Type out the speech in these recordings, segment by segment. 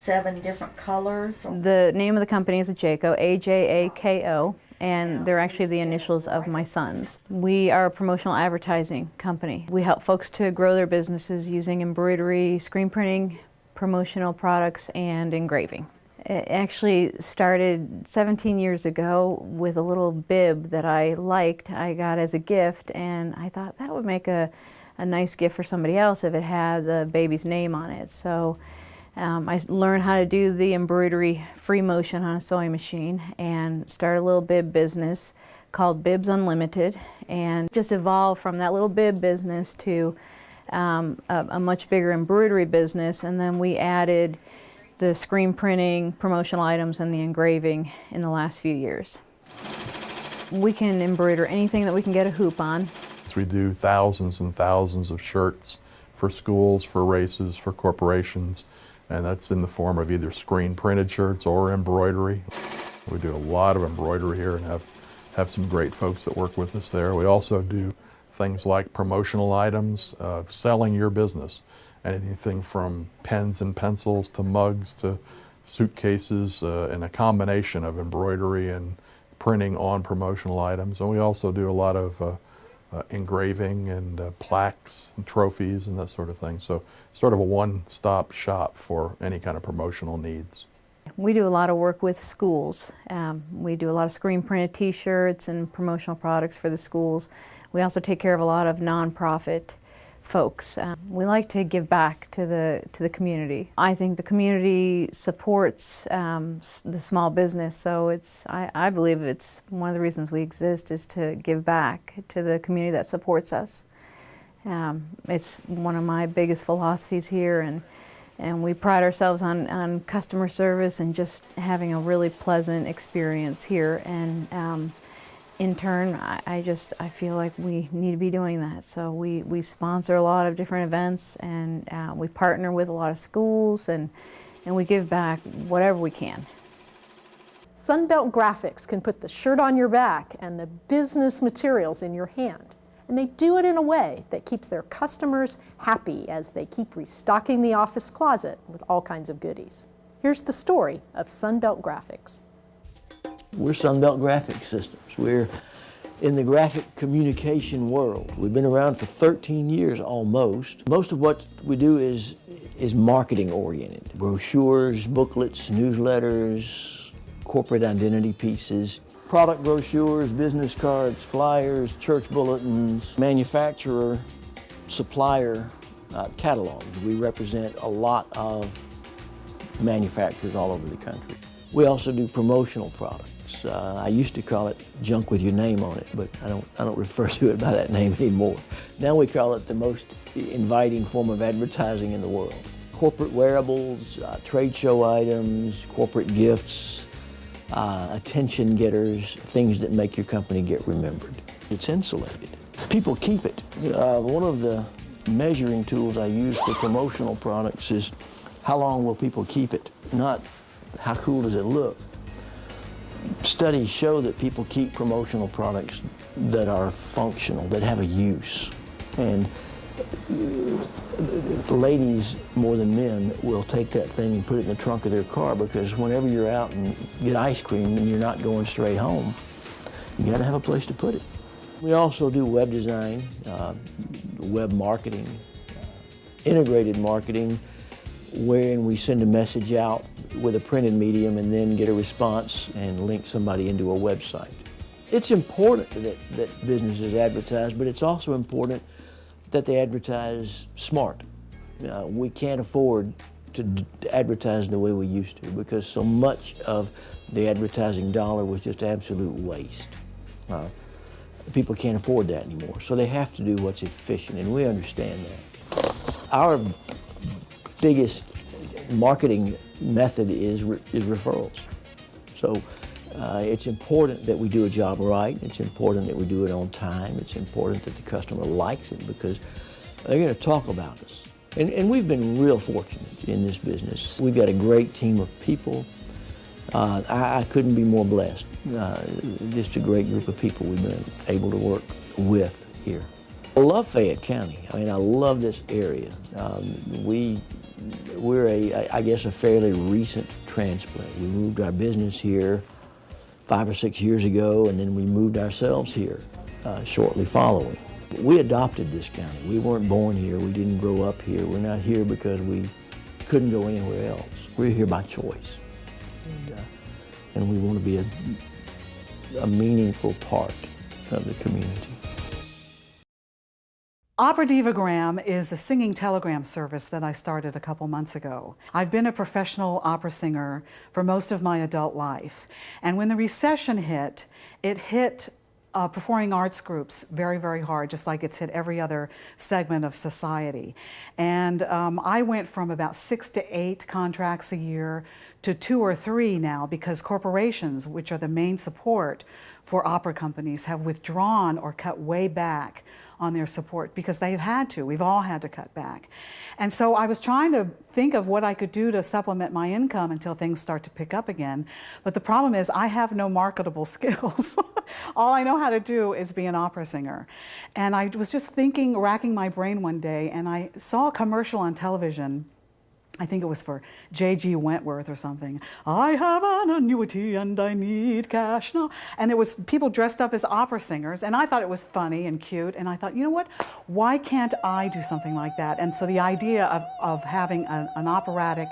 7 different colors. The name of the company is Ajako, A-J-A-K-O, and they're actually the initials of my sons. We are a promotional advertising company. We help folks to grow their businesses using embroidery, screen printing, promotional products, and engraving. It actually started 17 years ago with a little bib that I liked, I got as a gift, and I thought that would make a nice gift for somebody else if it had the baby's name on it. So I learned how to do the embroidery free motion on a sewing machine and started a little bib business called Bibs Unlimited, and just evolved from that little bib business to a much bigger embroidery business, and then we added the screen printing, promotional items, and the engraving in the last few years. We can embroider anything that we can get a hoop on. We do thousands and thousands of shirts for schools, for races, for corporations, and that's in the form of either screen printed shirts or embroidery. We do a lot of embroidery here and have some great folks that work with us there. We also do things like promotional items, selling your business, anything from pens and pencils to mugs to suitcases, and a combination of embroidery and printing on promotional items. And we also do a lot of engraving and plaques and trophies and that sort of thing. So sort of a one-stop shop for any kind of promotional needs. We do a lot of work with schools. We do a lot of screen printed t-shirts and promotional products for the schools. We also take care of a lot of nonprofit folks. We like to give back to the community. I think the community supports the small business, so I believe it's one of the reasons we exist is to give back to the community that supports us. It's one of my biggest philosophies here, and we pride ourselves on customer service and just having a really pleasant experience here. And in turn, I feel like we need to be doing that. So we sponsor a lot of different events, and we partner with a lot of schools, and we give back whatever we can. Sunbelt Graphics can put the shirt on your back and the business materials in your hand. And they do it in a way that keeps their customers happy as they keep restocking the office closet with all kinds of goodies. Here's the story of Sunbelt Graphics. We're Sunbelt Graphic Systems. We're in the graphic communication world. We've been around for 13 years almost. Most of what we do is marketing oriented. Brochures, booklets, newsletters, corporate identity pieces, product brochures, business cards, flyers, church bulletins, manufacturer, supplier catalogs. We represent a lot of manufacturers all over the country. We also do promotional products. I used to call it junk with your name on it, but I don't refer to it by that name anymore. Now we call it the most inviting form of advertising in the world. Corporate wearables, trade show items, corporate gifts, attention getters, things that make your company get remembered. It's insulated. People keep it. One of the measuring tools I use for promotional products is how long will people keep it, not how cool does it look. Studies show that people keep promotional products that are functional, that have a use. And ladies more than men will take that thing and put it in the trunk of their car, because whenever you're out and get ice cream and you're not going straight home, you gotta have a place to put it. We also do web design, web marketing, integrated marketing, wherein we send a message out with a printed medium and then get a response and link somebody into a website. It's important that businesses advertise, but it's also important that they advertise smart. We can't afford to advertise the way we used to, because so much of the advertising dollar was just absolute waste. People can't afford that anymore, so they have to do what's efficient, and we understand that. Our biggest marketing method is referrals. So it's important that we do a job right. It's important that we do it on time. It's important that the customer likes it, because they're going to talk about us. And we've been real fortunate in this business. We've got a great team of people. I couldn't be more blessed. Just a great group of people we've been able to work with here. I love Fayette County. I mean, I love this area. I guess, a fairly recent transplant. We moved our business here 5 or 6 years ago, and then we moved ourselves here shortly following. We adopted this county. We weren't born here. We didn't grow up here. We're not here because we couldn't go anywhere else. We're here by choice. And we want to be a meaningful part of the community. Opera Divagram is a singing telegram service that I started a couple months ago. I've been a professional opera singer for most of my adult life. And when the recession hit, it hit performing arts groups very, very hard, just like it's hit every other segment of society. And I went from about 6 to 8 contracts a year to 2 or 3 now, because corporations, which are the main support for opera companies, have withdrawn or cut way back on their support because they've had to. We've all had to cut back. And so I was trying to think of what I could do to supplement my income until things start to pick up again. But the problem is I have no marketable skills. All I know how to do is be an opera singer. And I was just thinking, racking my brain one day, and I saw a commercial on television. I think it was for J.G. Wentworth or something. I have an annuity and I need cash now. And there was people dressed up as opera singers, and I thought it was funny and cute. And I thought, you know what? Why can't I do something like that? And so the idea of having an operatic,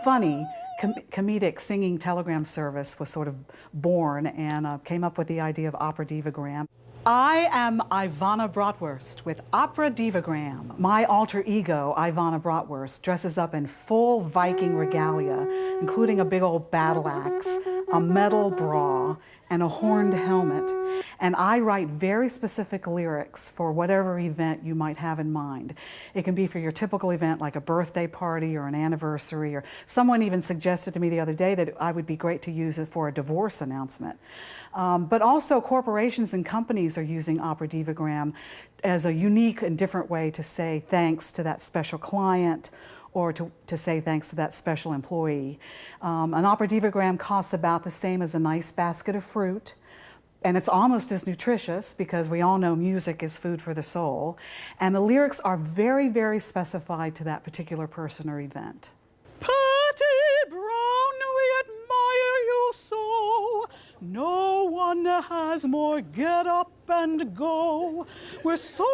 funny, comedic singing telegram service was sort of born, and came up with the idea of Opera Divagram. I am Ivana Bratwurst with Opera Divagram. My alter ego, Ivana Bratwurst, dresses up in full Viking regalia, including a big old battle axe, a metal bra, and a horned helmet. And I write very specific lyrics for whatever event you might have in mind. It can be for your typical event like a birthday party or an anniversary, or someone even suggested to me the other day that I would be great to use it for a divorce announcement. But also corporations and companies are using Opera Divagram as a unique and different way to say thanks to that special client, or to say thanks to that special employee. An Opera Divagram costs about the same as a nice basket of fruit, and it's almost as nutritious because we all know music is food for the soul. And the lyrics are very, very specified to that particular person or event. Patty Brown, we admire you so. No one has more get up and go. We're so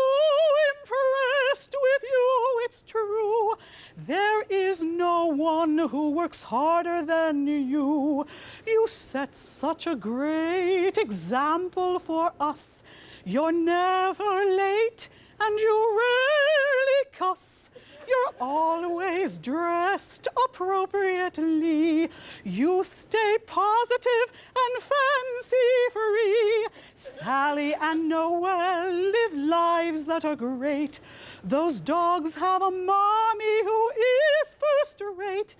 impressed with you, it's true. There is no one who works harder than you. You set such a great example for us. You're never late and you rarely cuss. You're always dressed appropriately. You stay positive and fancy-free. Sally and Noel live lives that are great. Those dogs have a mommy who is first-rate.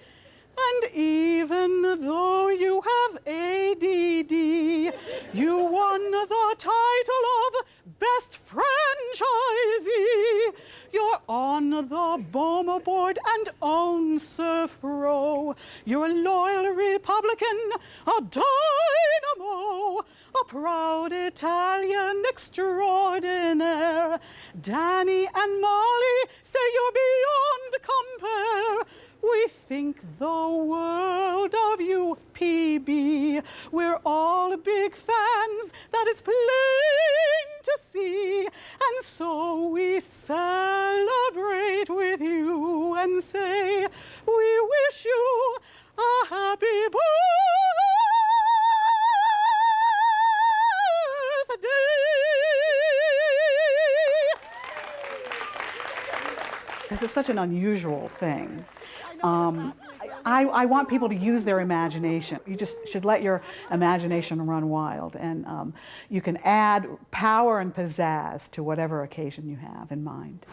And even though you have ADD, you won the title of Best Franchisee. You're on the BOMA board and own Surf Pro. You're a loyal Republican, a dynamo, a proud Italian extraordinaire. Danny and Molly say you're beyond compare. We think the world of you, PB. We're all big fans, that is plain to see. And so we celebrate with you and say, we wish you a happy birthday. This is such an unusual thing. I want people to use their imagination. You just should let your imagination run wild, and you can add power and pizzazz to whatever occasion you have in mind.